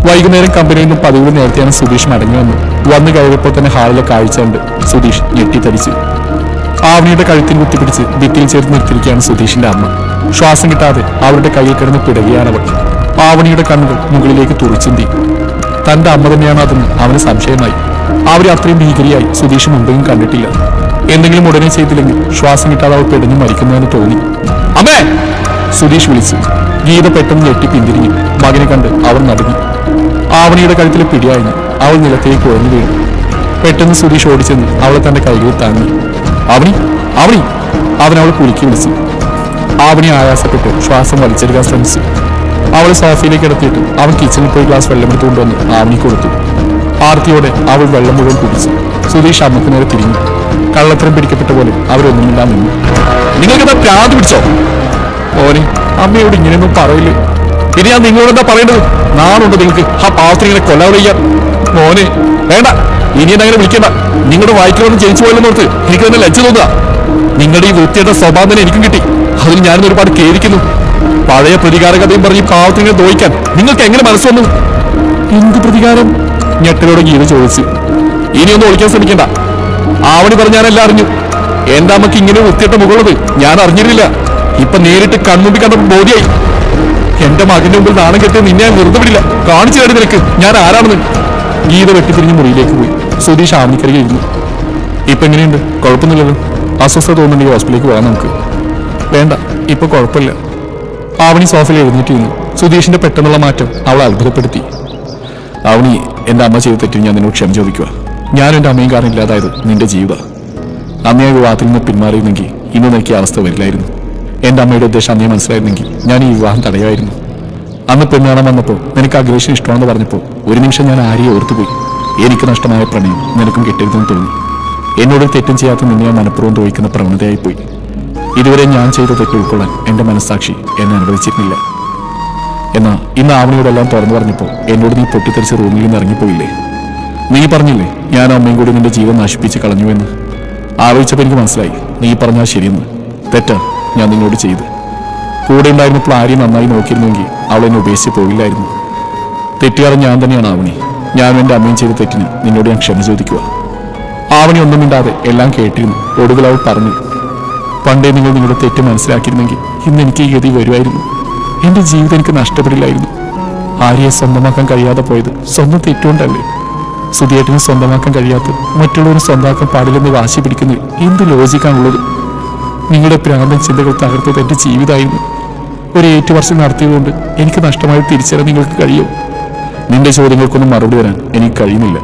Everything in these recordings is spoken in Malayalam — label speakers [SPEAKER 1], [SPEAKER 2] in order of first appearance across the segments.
[SPEAKER 1] വൈകുന്നേരം കമ്പനിയിൽ നിന്നും പതിവ് നേരത്തെയാണ് സുധീഷ് മടങ്ങി വന്നു കയറിയപ്പോൾ തന്നെ ഹാളിലെ കാഴ്ച കണ്ട് സുധീഷ് ഞെട്ടിത്തരിച്ചു. ആവണിയുടെ കഴുത്തിൽ കുത്തിപ്പിടിച്ച് ഭിത്തിയിൽ ചേർത്ത് നിർത്തിയിരിക്കുകയാണ് സുധീഷിന്റെ അമ്മ. ശ്വാസം കിട്ടാതെ അവരുടെ കയ്യിൽ കിടന്ന് പിടയുകയാണവൾ. ആവണിയുടെ കണ്ണുകൾ മുകളിലേക്ക് തുറിച്ചിന്തി. തന്റെ അമ്മ തന്നെയാണ് അതെന്ന് അവന് സംശയമായി. അവരെ അത്രയും ഭീകരിയായി സുധീഷ് മുമ്പെയും കണ്ടിട്ടില്ല. എന്തെങ്കിലും ഉടനെ ചെയ്തില്ലെങ്കിൽ ശ്വാസം കിട്ടാതെ അവൾ പെടുന്നു മരിക്കുന്നതെന്ന് തോന്നി. അമ്മേ! സുധീഷ് വിളിച്ചു. ഗീത പെട്ടെന്ന് ഞെട്ടി പിന്തിരിഞ്ഞു. മകനെ കണ്ട് അവർ നടുങ്ങി. ആവണിയുടെ കഴുത്തിൽ പിടിയായിരുന്നു. അവൾ നിലത്തേക്ക് ഉഴഞ്ഞു വീണു. പെട്ടെന്ന് സുധീഷ് ഓടിച്ചെന്ന് അവളെ തന്റെ കൈകളിൽ താങ്ങി. ആവണി, ആവണി! അവൻ അവളെ കുലുക്കി വിളിച്ചു. ആവണി ആയാസപ്പെട്ട് ശ്വാസം വലിച്ചെടുക്കാൻ ശ്രമിച്ചു. അവളെ സോഫയിലേക്ക് എടുത്തിട്ട് അവൻ കിച്ചണിൽ പോയി ഗ്ലാസ് വെള്ളമെടുത്ത് കൊണ്ടുവന്ന് ആവണി കൊടുത്തു. ആർത്തിയോടെ അവൾ വെള്ളം മുഴുവൻ കുടിച്ചു. സുധീഷ് അമ്മക്ക് നേരെ തിരിഞ്ഞു. കള്ളത്തരം പിടിക്കപ്പെട്ട പോലെ അവരൊന്നുമില്ലാ നിന്നു. നിങ്ങൾക്കെന്താ പ്രാന്ത് പിടിച്ചോ? മോനെ, അമ്മയോട് ഇങ്ങനെയൊന്നും പറയില്ലേ. ഇനി ഞാൻ നിങ്ങളോടെന്താ പറയേണ്ടത്? നാളുണ്ട് നിങ്ങൾക്ക് ആ പാവത്തിനെ കൊല്ലാതെ ചെയ്യാൻ. മോനെ വേണ്ട, ഇനി എന്നങ്ങനെ വിളിക്കണ്ട. നിങ്ങളുടെ വായിക്കലൊന്നും ജയിച്ചു പോയല്ലോന്നോർത്ത് എനിക്ക് തന്നെ ലജ്ജ തോന്നുക. നിങ്ങളുടെ ഈ വൃത്തിയുടെ സ്വഭാവം തന്നെ എനിക്കും കിട്ടി. അതിൽ ഞാനും ഒരുപാട് ഖേദിക്കുന്നു. പഴയ പ്രതികാര കഥയും പറഞ്ഞ് പാവത്തിനെ ദ്രോഹിക്കാൻ നിങ്ങൾക്ക് എങ്ങനെ മനസ്സ് വന്നു? എന്ത് പ്രതികാരം? ഞെട്ടലോടെ ഗീത ചോദിച്ചു. ഇനിയൊന്നും ഒളിക്കാൻ ശ്രമിക്കണ്ട. ആവണി പറഞ്ഞാനെല്ലാം അറിഞ്ഞു. എന്റെ അമ്മക്ക് ഇങ്ങനെ വൃത്തിയിട്ട മുകളുള്ളത് ഞാൻ അറിഞ്ഞിരുന്നില്ല. ഇപ്പൊ നേരിട്ട് കൺമുമ്പിൽ കണ്ടപ്പോൾ ബോധ്യായി. എന്റെ മകന്റെ മുമ്പിൽ നാണം കെട്ടി നിന്നെ ഞാൻ വെറുതെ വിടില്ല. കാണിച്ചു തരടി നിനക്ക് ഞാൻ ആരാണെന്ന്. ഗീത വെട്ടിത്തിരിഞ്ഞ് മുറിയിലേക്ക് പോയി. സുധീഷ് ആവണിക്കരികെ ഇരുന്നു. ഇപ്പൊ എങ്ങനെയുണ്ട്? കുഴപ്പമൊന്നുമില്ലല്ലോ. അസ്വസ്ഥത തോന്നുന്നുണ്ടെങ്കിൽ ഹോസ്പിറ്റലിലേക്ക് പോകാം നമുക്ക്. വേണ്ട, ഇപ്പൊ കുഴപ്പമില്ല. ആവണി സോഫയിൽ എഴുന്നേറ്റിരുന്നു. സുധീഷിന്റെ പെട്ടെന്നുള്ള മാറ്റം അവളെ അത്ഭുതപ്പെടുത്തി. ആവണി, എന്റെ അമ്മ ചെയ്ത തെറ്റിന് ഞാൻ നിന്നോട് ക്ഷമ ചോദിക്കുക. ഞാനും എന്റെ അമ്മയും കാരണം ഇല്ലാതായത് നിന്റെ ജീവിത. അമ്മയെ വിവാഹത്തിൽ നിന്ന് പിന്മാറിയിരുന്നെങ്കിൽ ഇന്ന് നിനക്ക് അവസ്ഥ വരില്ലായിരുന്നു. എന്റെ അമ്മയുടെ ഉദ്ദേശം അമ്മയെ മനസ്സിലായിരുന്നെങ്കിൽ ഞാൻ ഈ വിവാഹം തടയുമായിരുന്നു. അന്ന് പെണ്ണ് കാണാൻ വന്നപ്പോൾ നിനക്ക് അഗ്രേഷൻ ഇഷ്ടമാണെന്ന് പറഞ്ഞപ്പോൾ ഒരു നിമിഷം ഞാൻ ആരെയും ഓർത്തുപോയി. എനിക്ക് നഷ്ടമായ പ്രണയം നിനക്കും കിട്ടരുതെന്ന് തോന്നി. എന്നോട് തെറ്റും ചെയ്യാത്ത നിന്നെ ഞാൻ മനഃപൂർവ്വം ദ്രോഹിക്കുന്ന പ്രവണതയായിപ്പോയി. ഇതുവരെ ഞാൻ ചെയ്ത തെറ്റ് ഉൾക്കൊള്ളാൻ എന്റെ മനസ്സാക്ഷി എന്നെ അനുവദിച്ചിരുന്നില്ല. എന്നാൽ ഇന്ന് ആവണിയോടെല്ലാം തുറന്നു പറഞ്ഞപ്പോൾ എന്നോട് നീ പൊട്ടിത്തെറിച്ച് റൂമിൽ നിന്ന് ഇറങ്ങിപ്പോയില്ലേ? നീ പറഞ്ഞില്ലേ ഞാൻ അമ്മയും കൂടി നിന്റെ ജീവൻ നശിപ്പിച്ച് കളഞ്ഞുവെന്ന്? ആലോചിച്ചപ്പോൾ എനിക്ക് മനസ്സിലായി നീ പറഞ്ഞാൽ ശരിയെന്ന്. തെറ്റാ ഞാൻ നിന്നോട് ചെയ്ത്. കൂടെ ഉണ്ടായിരുന്നപ്പോൾ ആരെയും നന്നായി നോക്കിയിരുന്നെങ്കിൽ അവൾ എന്നെ ഉപേക്ഷിച്ച് പോയില്ലായിരുന്നു. തെറ്റുകാരൻ ഞാൻ തന്നെയാണ് ആവണി. ഞാനും എൻ്റെ അമ്മയും ചെയ്ത തെറ്റിന് നിന്നോട് ഞാൻ ക്ഷമ ചോദിക്കുക. ആവണി ഒന്നും മിണ്ടാതെ എല്ലാം കേട്ടിരുന്നു. ഒടുവിൽ അവൾ പറഞ്ഞു, പണ്ടേ നിങ്ങൾ നിങ്ങളുടെ തെറ്റ് മനസ്സിലാക്കിയിരുന്നെങ്കിൽ ഇന്ന് എനിക്ക് ഈ ഗതി വരുമായിരുന്നു. എന്റെ ജീവിതം എനിക്ക് നഷ്ടപ്പെടില്ലായിരുന്നു. ആര്യയെ സ്വന്തമാക്കാൻ കഴിയാതെ പോയത് സ്വന്തം തെറ്റുകൊണ്ടല്ലേ? സുധിയേട്ടനെ സ്വന്തമാക്കാൻ കഴിയാത്ത മറ്റുള്ളവരും സ്വന്തമാക്കാൻ പാടില്ലെന്ന് വാശി പിടിക്കുന്നതിൽ എന്ത് ലോജിക്കാണുള്ളത്? നിങ്ങളുടെ പ്രാന്തൻ ചിന്തകൾ തകർത്തത് എന്റെ ജീവിതമായിരുന്നു. ഒരു 8 വർഷം നടത്തിയതുകൊണ്ട് എനിക്ക് നഷ്ടമായി തിരിച്ചറിയാൻ നിങ്ങൾക്ക് കഴിയും. നിന്റെ ചോദ്യങ്ങൾക്കൊന്നും മറുപടി തരാൻ എനിക്ക് കഴിയുന്നില്ല.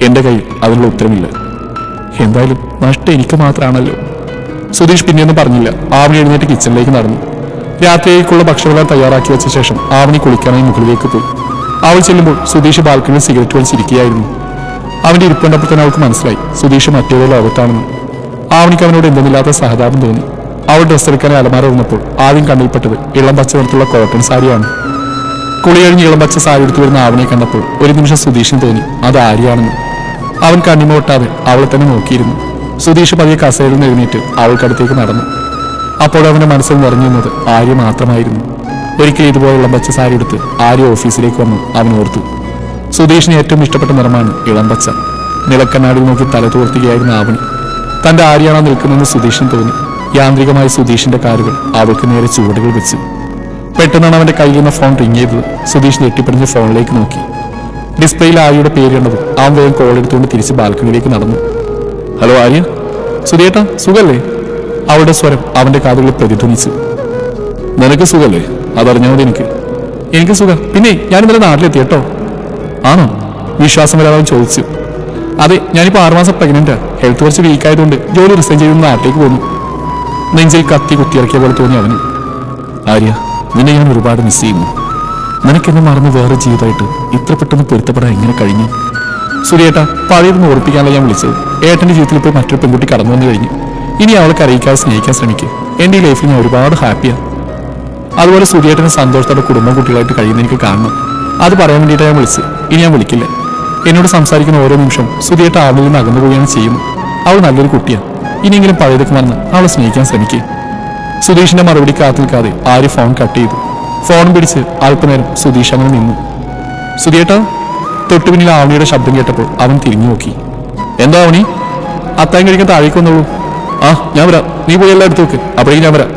[SPEAKER 1] എന്റെ കയ്യിൽ അതിനുള്ള ഉത്തരമില്ല. എന്തായാലും നഷ്ടം എനിക്ക് മാത്രമാണല്ലോ. സുധീഷ് പിന്നെയൊന്നും പറഞ്ഞില്ല. ആവണി എഴുന്നേറ്റ് കിച്ചണിലേക്ക് നടന്നു. രാത്രിയേക്കുള്ള ഭക്ഷണമെല്ലാം തയ്യാറാക്കി വെച്ച ശേഷം ആവണി കുളിക്കാനായി മുകളിലേക്ക് പോയി. അവൾ ചെല്ലുമ്പോൾ സുധീഷ് ബാൽക്കണിയിൽ സിഗരറ്റ് വലിച്ചിരിക്കുകയായിരുന്നു. അവന്റെ ഇരിപ്പുണ്ടപ്പോൾ തന്നെ അവൾക്ക് മനസ്സിലായി സുധീഷ് മറ്റേതോ ലോകത്താണെന്ന്. ആവണിക്ക് അവനോട് എന്തെന്നില്ലാത്ത സഹതാപം തോന്നി. അവൾ ഡ്രസ്സ് എടുക്കാനായി അലമാര വന്നപ്പോൾ ആദ്യം കണ്ണിൽപ്പെട്ടത് ഇളം പച്ച നിറത്തുള്ള കോട്ടൺ സാരിയാണ്. കുളി കഴിഞ്ഞ് ഇളം പച്ച സാരി എടുത്തു വരുന്ന ആവണിയെ കണ്ടപ്പോൾ ഒരു നിമിഷം സുധീഷിന് തോന്നി അത് ആര്യാണെന്ന്. അവൻ കണ്ണിമോട്ടാതെ അവളെ തന്നെ നോക്കിയിരുന്നു. സുധീഷ് പതിയെ കസേരയിൽ നിന്ന് എഴുന്നേറ്റ് അവൾക്കടുത്തേക്ക് നടന്നു. അപ്പോൾ അവന്റെ മനസ്സിൽ നിറഞ്ഞു നിന്നത് ആര്യ മാത്രമായിരുന്നു. ഒരിക്കൽ ഇതുപോലുള്ള പച്ച സാരി എടുത്ത് ആര്യ ഓഫീസിലേക്ക് വന്നു അവൻ ഓർത്തു. സുധീഷിന് ഏറ്റവും ഇഷ്ടപ്പെട്ട നിറമാണ് ഇളം പച്ച. നിലക്കണ്ണാടിൽ നോക്കി തല തോർത്തുകയായിരുന്ന ആവണി തന്റെ ആര്യാണോ നിൽക്കുന്നതെന്ന് സുധീഷിന് തോന്നി. യാന്ത്രികമായി സുധീഷിന്റെ കാലുകൾ അവൾക്ക് നേരെ ചുവടുകൾ വെച്ചു. പെട്ടെന്നാണ് അവന്റെ കയ്യിൽ നിന്ന് ഫോൺ റിങ് ചെയ്തത്. സുധീഷ് ഞെട്ടിപ്പിടിഞ്ഞ് ഫോണിലേക്ക് നോക്കി. ഡിസ്പ്ലേയിൽ ആര്യയുടെ പേര് കണ്ടത് അവൻ വേഗം കോൾ എടുത്തുകൊണ്ട് തിരിച്ച് ബാൽക്കണിയിലേക്ക് നടന്നു. ഹലോ ആര്യ. സുധിയേട്ടാ സുഖല്ലേ? അവളുടെ സ്വരം അവന്റെ കാതുകളിൽ പ്രതിധ്വനിച്ചു. നിനക്ക് സുഖല്ലേ? അതറിഞ്ഞാൽ മതി. എനിക്ക് സുഖം. പിന്നെ ഞാൻ ഇന്നലെ നാട്ടിലെത്തി കേട്ടോ. ആണോ? വിശ്വാസം വരാതെ ചോദിച്ചു. അതെ, ഞാനിപ്പോൾ 6 മാസം പ്രഗ്നന്റാ. ഹെൽത്ത് കുറച്ച് വീക്കായതുകൊണ്ട് ജോലി റിസൈൻ ചെയ്ത് നാട്ടിലേക്ക് പോന്നു. നെഞ്ചിൽ കത്തി കുത്തിയിറക്കിയ പോലെ തോന്നി അവന്. ആര്യ, നിന്നെ ഞാൻ ഒരുപാട് മിസ് ചെയ്യുന്നു. നിനക്കെന്നെ മറന്ന് വേറെ ജീവിതമായിട്ട് ഇത്ര പെട്ടെന്ന് പൊരുത്തപ്പെടാൻ എങ്ങനെ കഴിഞ്ഞു? സുധിയേട്ടാ, പഴയതൊന്ന് ഓർപ്പിക്കാനല്ല ഞാൻ വിളിച്ചത്. ഏട്ടന്റെ ജീവിതത്തിൽ ഇപ്പോൾ മറ്റൊരു പെൺകുട്ടി കടന്നു വന്നു കഴിഞ്ഞു. ഇനി അവളെ അറിയിക്കാതെ സ്നേഹിക്കാൻ ശ്രമിക്കുക. എൻ്റെ ഈ ലൈഫിൽ ഞാൻ ഒരുപാട് ഹാപ്പിയാണ്. അതുപോലെ സുധിയേട്ടന് സന്തോഷത്തോടെ കുടുംബം കുട്ടികളായിട്ട് കഴിയുന്ന എനിക്ക് കാണണം. അത് പറയാൻ വേണ്ടിയിട്ടാണ് ഞാൻ വിളിച്ചത്. ഇനി ഞാൻ വിളിക്കില്ല. എന്നോട് സംസാരിക്കുന്ന ഓരോ നിമിഷം സുധിയേട്ട അവളിൽ നിന്ന് അകന്നു പോവുകയാണ് ചെയ്യുന്നു. അവൾ നല്ലൊരു കുട്ടിയാണ്. ഇനിയെങ്കിലും പഴയതൊക്കെ മറന്ന് അവളെ സ്നേഹിക്കാൻ ശ്രമിക്കുക. സുധീഷിന്റെ മറുപടി കാത്തു നിൽക്കാതെ ആര്യ ഫോൺ കട്ട് ചെയ്തു. ഫോൺ പിടിച്ച് അല്പനേരം സുധീഷ് അങ്ങനെ നിന്നു. സുധിയേട്ടാ. തൊട്ടു പിന്നിൽ ആവണിയുടെ ശബ്ദം കേട്ടപ്പോൾ അവൻ തിരിഞ്ഞു നോക്കി. എന്താ ആവണി? അത്തായം കഴിക്കാൻ താഴേക്ക് വന്നോളൂ. ആ ഞാൻ വരാം, നീ പോയി എല്ലാം എടുത്തു നോക്ക്, അപ്പോഴേക്കും ഞാൻ വരാം.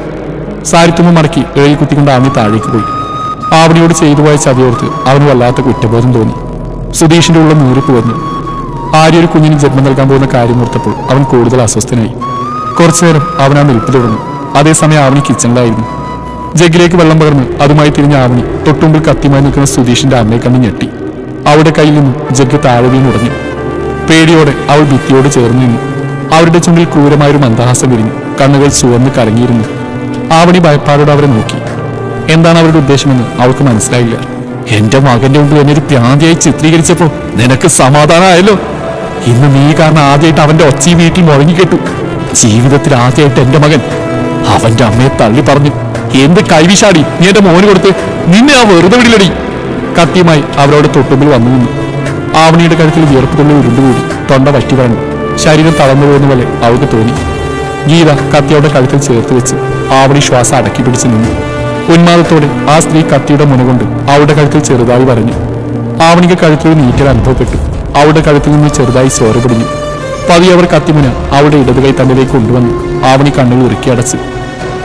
[SPEAKER 1] സാരിത്തുമ്പ് മടക്കി ഏഴി കുത്തിക്കൊണ്ട് ആവണി താഴേക്ക് പോയി. ആവണിയോട് ചെയ്തു പോയ ചതിയോർത്ത് അവന് വല്ലാത്ത കുറ്റബോധം തോന്നി. സുധീഷിന്റെ ഉള്ളിൽ നീറിപ്പ് വന്നു. ആര്യ ഒരു കുഞ്ഞിന് ജന്മം നൽകാൻ പോകുന്ന കാര്യം ഓർത്തപ്പോൾ അവൻ കൂടുതൽ അസ്വസ്ഥനായി. കുറച്ചുനേരം അവൻ ആ നിൽപ്പ് തുടർന്നു. അതേസമയം ആവണി കിച്ചണിലായിരുന്നു. ജഗ്ഗിലേക്ക് വെള്ളം പകർന്ന് അതുമായി തിരിഞ്ഞ ആവണി തൊട്ടുമുമ്പിൽ കത്തിമായി നിൽക്കുന്ന സുധീഷിന്റെ അമ്മയെ കണ്ട് ഞെട്ടി. അവളുടെ കയ്യിൽ നിന്നും ജഗ്ഗ് താഴെ വീണുടഞ്ഞു. പേടിയോടെ അവൾ ഭിത്തിയോട് ചേർന്ന് നിന്നു. അവരുടെ ചുണ്ടിൽ ക്രൂരമായൊരു മന്ദഹാസം വിരിഞ്ഞു. കണ്ണുകൾ ചുവന്ന് കലങ്ങിയിരുന്നു. ആവണി ഭയപ്പാടോടെ അവരെ നോക്കി. എന്താണ് അവരുടെ ഉദ്ദേശമെന്ന് അവൾക്ക് മനസ്സിലായില്ല. എന്റെ മകന്റെ മുമ്പ് എന്നെ ഒരു പ്രാന്തിയായി ചിത്രീകരിച്ചപ്പോ നിനക്ക് സമാധാനമായല്ലോ. ഇന്ന് നീ കാരണം ആദ്യമായിട്ട് അവന്റെ ഒച്ചി വീട്ടിൽ മുഴങ്ങിക്കെട്ടു. ജീവിതത്തിൽ ആദ്യമായിട്ട് എന്റെ മകൻ അവന്റെ അമ്മയെ തള്ളി പറഞ്ഞു. എന്ത് കൈവിഷാടി നീ എന്റെ മോന് കൊടുത്ത്, നിന്നെ ആ വെറുതെ വിടിലടി. കത്തിയുമായി അവരോട് തൊട്ടുമ്പിൽ വന്നു നിന്നു. ആവണിയുടെ കഴുത്തിൽ വിയർപ്പ് തുള്ളി ഉരുണ്ടുകൂടി. തൊണ്ട വറ്റി പറഞ്ഞു. ശരീരം തളർന്നു പോകുന്ന പോലെ അവൾക്ക് തോന്നി. ഗീത കത്തിയുടെ കഴുത്തിൽ ചേർത്ത് വെച്ച് ആവണി ശ്വാസം അടക്കി പിടിച്ചു നിന്നു. ഉന്മാദത്തോടെ ആ സ്ത്രീ കത്തിയുടെ മുനകൊണ്ട് അവളുടെ കഴുത്തിൽ ചെറുതായി വരഞ്ഞു. ആവണിക്ക് കഴുത്തിൽ നീറ്റൽ അനുഭവപ്പെട്ടു. അവളുടെ കഴുത്തിൽ നിന്ന് ചെറുതായി ചോര പിടിഞ്ഞു. പതിയെ അവർ കത്തിമുന അവളുടെ ഇടതുകൈ തന്നിലേക്ക് കൊണ്ടുവന്നു. ആവണി കണ്ണുകൾ ഉറുക്കി അടച്ച്.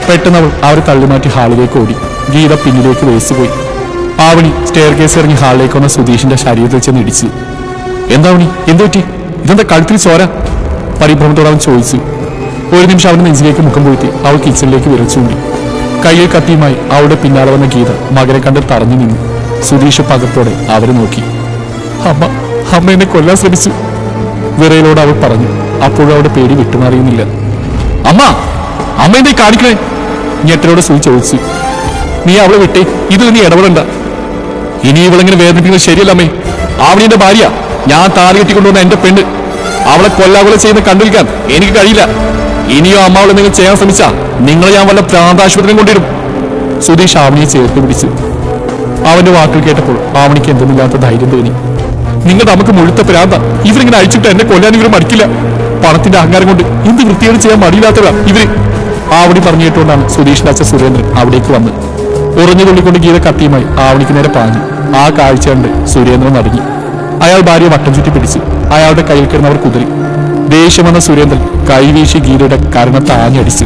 [SPEAKER 1] പെട്ടെന്ന് അവൾ അവരെ തള്ളിമാറ്റി ഹാളിലേക്ക് ഓടി. ഗീത പിന്നിലേക്ക് വേസുപോയി. ആവണി സ്റ്റെയർ കേസ് ഇറങ്ങി ഹാളിലേക്ക് വന്ന സുധീഷിന്റെ ശരീരത്തിൽ ചെന്ന് ഇടിച്ചു. എന്താവണി, എന്തുപറ്റി? ഇതെന്താ കഴുത്തിൽ ചോര? പരിഭ്രമത്തോടെ അവൻ ചോദിച്ചു. ഒരു നിമിഷം അവന്റെ നെഞ്ചിലേക്ക് മുഖം പൂഴ്ത്തി അവൾ കിച്ചണിലേക്ക് വിരച്ചുണ്ടി. കയ്യിൽ കത്തിയുമായി അവളുടെ പിന്നാലെ വന്ന ഗീത മകനെ കണ്ട് തറഞ്ഞു നിന്നു. സുധീഷ് പകപ്പോടെ അവരെ നോക്കി. അമ്മ അമ്മ എന്നെ കൊല്ലാൻ ശ്രമിച്ചു, വിറയിലോട് അവൾ പറഞ്ഞു. അപ്പോഴും അവളുടെ പേടി വിട്ടുമാറിയുന്നില്ല. അമ്മ അമ്മ എന്തേ കാണിക്കണേ? ഞെട്ടലോട് സുധി ചോദിച്ചു. നീ അവളെ വിട്ടേ, ഇതിൽ നീ ഇടപെടണ്ട. ഇനി ഇവളെങ്ങനെ വേദനിപ്പിക്കുന്നത് ശരിയല്ല അമ്മേ. ആവണിയുടെ ഭാര്യ, ഞാൻ താലി കെട്ടിക്കൊണ്ടുവന്ന എന്റെ പെണ്ണ്. അവളെ കൊല്ലാകൊല ചെയ്യുന്ന കണ്ടിരിക്കാൻ എനിക്ക് കഴിയില്ല. ഇനിയോ അമ്മ അവളെ നിങ്ങൾ ചെയ്യാൻ ശ്രമിച്ചാ നിങ്ങളെ ഞാൻ വല്ല പ്രാന്താശുപത്രിയും കൊണ്ടിടും. സുധീഷ് ആവണിയെ ചേർത്ത് പിടിച്ചു. അവന്റെ വാക്കുകൾ കേട്ടപ്പോൾ ആവണിക്ക് എന്തെന്നില്ലാത്ത ധൈര്യം തോന്നി. നിങ്ങൾ നമുക്ക് മുഴുത്ത പ്രാന്ത. ഇവരിങ്ങനെ അഴിച്ചിട്ട് എന്നെ കൊല്ലാൻ ഇവർ മടിക്കില്ല. പണത്തിന്റെ അഹങ്കാരം കൊണ്ട് എന്ത് വൃത്തിയോട് ചെയ്യാൻ മടിയില്ലാത്തവരാ ഇവര്. ആവണി പറഞ്ഞു കേട്ടുകൊണ്ടാണ് സുധീഷിന്റെ അച്ഛൻ സുരേന്ദ്രൻ അവിടേക്ക് വന്ന്. ഉറഞ്ഞു തുള്ളിക്കൊണ്ട് ഗീത കത്തിയുമായി ആവണിക്ക് നേരെ പാഞ്ഞു. ആ കാഴ്ച കണ്ട് സുരേന്ദ്രൻ നടുങ്ങി. അയാൾ ഭാര്യയെ വട്ടം ചുറ്റി പിടിച്ചു. അയാളുടെ കയ്യിൽ കിടന്നവർ കുതിരി. ദേഷ്യം വന്ന സുരേന്ദ്രൻ കൈവീശി ഗീതയുടെ കരണത്ത് ആഞ്ഞടിച്ചു.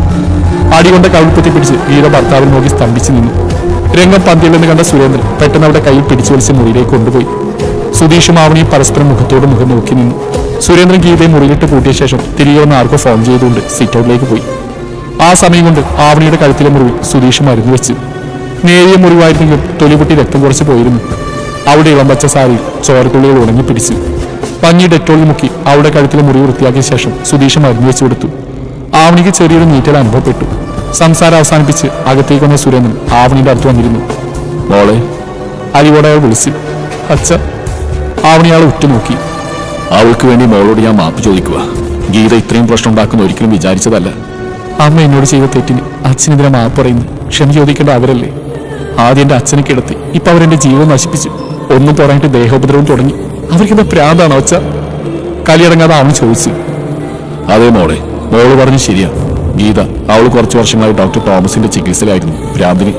[SPEAKER 1] അടികൊണ്ട കവിൾപ്പത്തി പിടിച്ച് ഗീത ഭർത്താവിൽ നോക്കി സ്തംഭിച്ചു നിന്നു. രംഗം പന്തിയിലെന്ന് കണ്ട സുരേന്ദ്രൻ പെട്ടെന്ന് അവരുടെ കയ്യിൽ പിടിച്ചു വലിച്ച് മുറിയിലേക്ക് കൊണ്ടുപോയി. സുധീഷും ആവണിയും പരസ്പരം മുഖത്തോട് മുഖം നോക്കി നിന്നു. സുരേന്ദ്രൻ ഗീതയെ മുറിയിലിട്ട് പൂട്ടിയ ശേഷം തിരികെ വന്ന് ആർക്കോ ഫോൺ ചെയ്തുകൊണ്ട് സിറ്റ് ഔട്ടിലേക്ക് പോയി. ആ സമയം കൊണ്ട് ആവണിയുടെ കഴുത്തിലെ മുറിവിൽ സുധീഷ് മരുന്ന് വെച്ചു. നേരിയ മുറിവായിരുന്നെങ്കിലും തൊലിപൊട്ടി രക്തം കുറച്ച് പോയിരുന്നു. അവിടെ ഇളം പച്ച സാരിയിൽ ചോരത്തുള്ളികൾ ഉണങ്ങിപ്പിടിച്ചു. പഞ്ഞി ഡെറ്റോളിൽ മുക്കി അവളുടെ കഴുത്തിലെ മുറിവ് വൃത്തിയാക്കിയ ശേഷം സുധീഷ് മരുന്ന് വെച്ചു കൊടുത്തു. ആവണിക്ക് ചെറിയൊരു നീറ്റൽ അനുഭവപ്പെട്ടു. സംസാരം അവസാനിപ്പിച്ച് അകത്തേക്ക് വന്ന സുരേന്ദ്രൻ ആവണിയുടെ അടുത്ത് വന്നിരുന്നു. മോളെ, അരിവോടെ അയാൾ വിളിച്ചു. അച്ഛ. ആവണി ആളെ ഉറ്റുനോക്കി. അവൾക്ക് വേണ്ടി മോളോട് ഞാൻ മാപ്പ് ചോദിക്കുക. ഗീത ഇത്രയും പ്രശ്നം ഉണ്ടാക്കുന്ന ഒരിക്കലും വിചാരിച്ചതല്ല. അമ്മ എന്നോട് ചെയ്ത തെറ്റിന് അച്ഛനെതിരെ മാപ്പ് പറയുന്നു. ക്ഷമ ചോദിക്കേണ്ട അവരല്ലേ. ആദ്യം എന്റെ അച്ഛനെ കിടത്തി, ഇപ്പൊ അവരെന്റെ ജീവൻ നശിപ്പിച്ചു. ഒന്നും പറയാനായിട്ട് ദേഹോപദ്രവം തുടങ്ങി. അവർക്കെന്താ പ്രാന്താണോ അച്ഛ? കലിയടങ്ങാതെ അവൻ ചോദിച്ചു. അതേ മോളെ, മോള് പറഞ്ഞു ശരിയാ. ഗീത അവൾ കുറച്ചു വർഷങ്ങളായി ഡോക്ടർ തോമസിന്റെ ചികിത്സയിലായിരുന്നു ഭ്രാന്തിന്.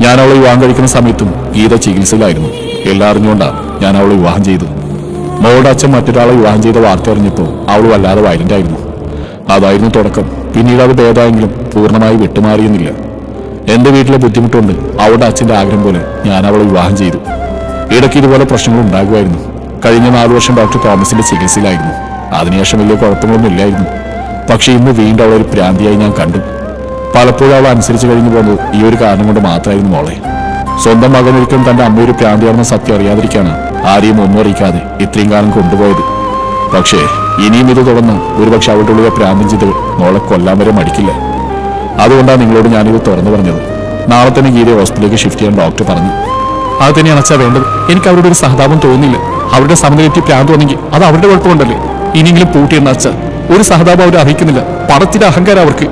[SPEAKER 1] ഞാൻ അവളെ വിവാഹം കഴിക്കുന്ന സമയത്തും ഗീത ചികിത്സയിലായിരുന്നു. എല്ലാം അറിഞ്ഞുകൊണ്ടാ ഞാൻ അവളെ വിവാഹം ചെയ്തു. മോളുടെ അച്ഛൻ മറ്റൊരാളെ വിവാഹം ചെയ്ത വാർത്ത അറിഞ്ഞപ്പോൾ അവൾ വല്ലാതെ വയലന്റ് ആയിരുന്നു. അതായിരുന്നു തുടക്കം. പിന്നീട് അത് ഭേദമായെങ്കിലും പൂർണ്ണമായി വിട്ടുമാറിയെന്നില്ല. എന്റെ വീട്ടിലെ ബുദ്ധിമുട്ടുണ്ട് അവളുടെ അച്ഛന്റെ ആഗ്രഹം പോലെ ഞാൻ അവളെ വിവാഹം ചെയ്തു. ഇടയ്ക്ക് ഇതുപോലെ പ്രശ്നങ്ങൾ ഉണ്ടാകുമായിരുന്നു. കഴിഞ്ഞ 4 വർഷം ഡോക്ടർ തോമസിന്റെ ചികിത്സയിലായിരുന്നു. അതിനുശേഷം വലിയ കുഴപ്പങ്ങളൊന്നും ഇല്ലായിരുന്നു. പക്ഷെ ഇന്ന് വീണ്ടും അവളൊരു പ്രാന്തിയായി ഞാൻ കണ്ടു. പലപ്പോഴും അവൾ അനുസരിച്ച് കഴിഞ്ഞു പോകുന്നത് ഈ ഒരു കാരണം കൊണ്ട് മാത്രമായിരുന്നു മോളെ. സ്വന്തം മകൻ ഒരിക്കലും തന്റെ അമ്മയൊരു പ്രാന്തിയാണെന്ന സത്യം അറിയാതിരിക്കാണ് ആരെയും ഒന്നും അറിയിക്കാതെ ഇത്രയും കാലം കൊണ്ടുപോയത്. പക്ഷേ ഇനിയും ഇത് തുടർന്ന് ഒരുപക്ഷെ അവളുടെ ഉള്ളിലെ പ്രാന്തം ചെയ്ത് മോളെ കൊല്ലാൻ വരെ മടിക്കില്ല. അതുകൊണ്ടാണ് നിങ്ങളോട് ഞാനിത് തുറന്നു പറഞ്ഞത്. നാളെ തന്നെ ഗീതയെ ഹോസ്പിറ്റലിലേക്ക് ഷിഫ്റ്റ് ചെയ്യാൻ ഡോക്ടർ പറഞ്ഞു. അത് തന്നെയാണ് അച്ഛാ വേണ്ടത്. എനിക്ക് അവരുടെ ഒരു സഹതാപം തോന്നുന്നില്ല. അവരുടെ സമനിലെത്തി പ്രാന്ത് വന്നെങ്കിൽ അത് അവരുടെ കുഴപ്പമുണ്ടല്ലേ. ഇനിയെങ്കിലും പൂട്ടിയെന്ന അച്ഛ ഒരു സഹതാപം അവർ അറിയിക്കുന്നില്ല. പണത്തിന്റെ അഹങ്കാരം അവർക്ക്.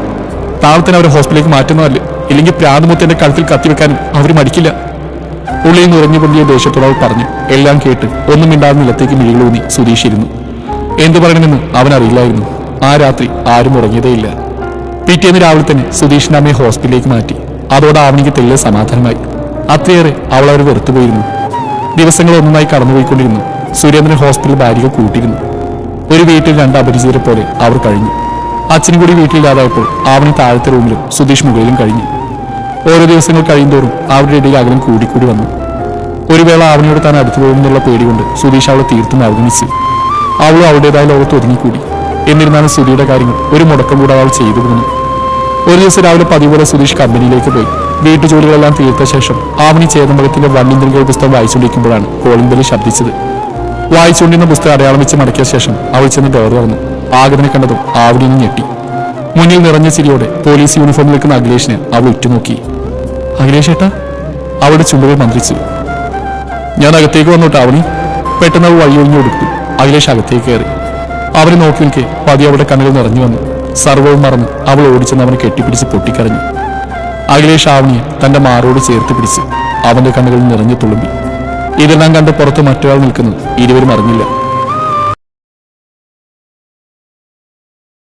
[SPEAKER 1] നാളെ തന്നെ അവരെ ഹോസ്പിറ്റലിലേക്ക് മാറ്റുന്നതല്ലേ. ഇല്ലെങ്കിൽ പ്രാന്തുമുത്തിന്റെ കഴുത്തിൽ കത്തിവെക്കാനും അവർ മടിക്കില്ല. ഉള്ളിൽ നിറഞ്ഞു പൊന്തിയ ദേഷ്യത്തോട് അവൾ പറഞ്ഞു. എല്ലാം കേട്ട് ഒന്നും മിണ്ടാതെ നിലത്തേക്ക് മിഴികളൂന്നി സുധീഷ് ഇരുന്നു. എന്തു പറയണമെന്ന് അവനറിയില്ലായിരുന്നു. ആ രാത്രി ആരും ഉറങ്ങിയതേയില്ല. പിറ്റേന്ന് രാവിലെ തന്നെ സുധീഷിന്റെ അമ്മയെ ഹോസ്പിറ്റലിലേക്ക് മാറ്റി. അതോടെ ആവണിക്ക് തെളിയ സമാധാനമായി. അത്രയേറെ അവൾ അവർ വെറുത്തുപോയിരുന്നു. ദിവസങ്ങൾ ഒന്നായി കടന്നുപോയിക്കൊണ്ടിരുന്നു. സുരേന്ദ്രൻ ഹോസ്പിറ്റൽ ഭാര്യകൾ കൂട്ടിയിരുന്നു. ഒരു വീട്ടിൽ 2 അപരിചിതരെ പോലെ അവർ കഴിഞ്ഞു. അച്ഛനും കൂടി വീട്ടിലില്ലാതായപ്പോൾ ആവണി താഴത്തെ റൂമിലും സുധീഷ് മുകളിലും കഴിഞ്ഞു. ഓരോ ദിവസങ്ങൾ കഴിയുന്തോറും അവരുടെ ഇടയിൽ അകലം കൂടിക്കൂടി വന്നു. ഒരു വേള ആവണിയോട് താൻ അടുത്തു പോകുമെന്നുള്ള പേടികൊണ്ട് സുധീഷ് അവളെ തീർത്തും അവഗണിച്ചു. അവളും അവളുടേതായ ലോകത്ത് ഒതുങ്ങിക്കൂടി. എന്നിരുന്നാലും സുധിയുടെ കാര്യങ്ങൾ ഒരു മുടക്കം കൂടാതെ അവൾ ചെയ്തു പോന്നു. ഒരു ദിവസം രാവിലെ പതിപോലെ സുധീഷ് കമ്പനിയിലേക്ക് പോയി. വീട്ടുജോലികളെല്ലാം തീർത്ത ശേഷം ആവണി ചേതമ്പകത്തിന്റെ വണ്ണിന്ദ്രകൾ പുസ്തകം വായിച്ചുകൊണ്ടിരിക്കുമ്പോഴാണ് കോളിംഗ് ബെല്ല് ശബ്ദിച്ചത്. വായിച്ചുകൊണ്ടിരുന്ന പുസ്തകം അടയാളം വെച്ച് മടക്കിയ ശേഷം അവൾ ചെന്ന് ഡോർ തുറന്നു. ആഗതനെ കണ്ടതും ആവണിയും ഞെട്ടി. മുന്നിൽ നിറഞ്ഞ ചിരിയോടെ പോലീസ് യൂണിഫോമിൽ നിൽക്കുന്ന അഖിലേഷിനെ അവൾ ഉറ്റുനോക്കി. അഖിലേഷ് ഏട്ടാ, അവളുടെ ചുണ്ടുകൾ മന്ത്രിച്ചു. ഞാൻ അകത്തേക്ക് വന്നോട്ടെ ആവണി. പെട്ടെന്ന് അവൾ വഴിയൊഴിഞ്ഞു കൊടുത്തു. അഖിലേഷ് അകത്തേക്ക് കയറി. അവരെ നോക്കി നിൽക്കെ പതി അവളുടെ കണ്ണുകൾ നിറഞ്ഞു വന്നു. സർവ്വവും മറന്ന് അവൾ ഓടിച്ചെന്ന് അവനെ കെട്ടിപ്പിടിച്ച് പൊട്ടിക്കരഞ്ഞു. അഖിലേഷ് ആവണിയെ തന്റെ മാറോട് ചേർത്ത് പിടിച്ച് അവന്റെ കണ്ണുകൾ നിറഞ്ഞു തുളുമ്പി. ഇതെല്ലാം കണ്ട് പുറത്ത് മറ്റൊരാൾ നിൽക്കുന്നത് ഇരുവരും അറിഞ്ഞില്ല.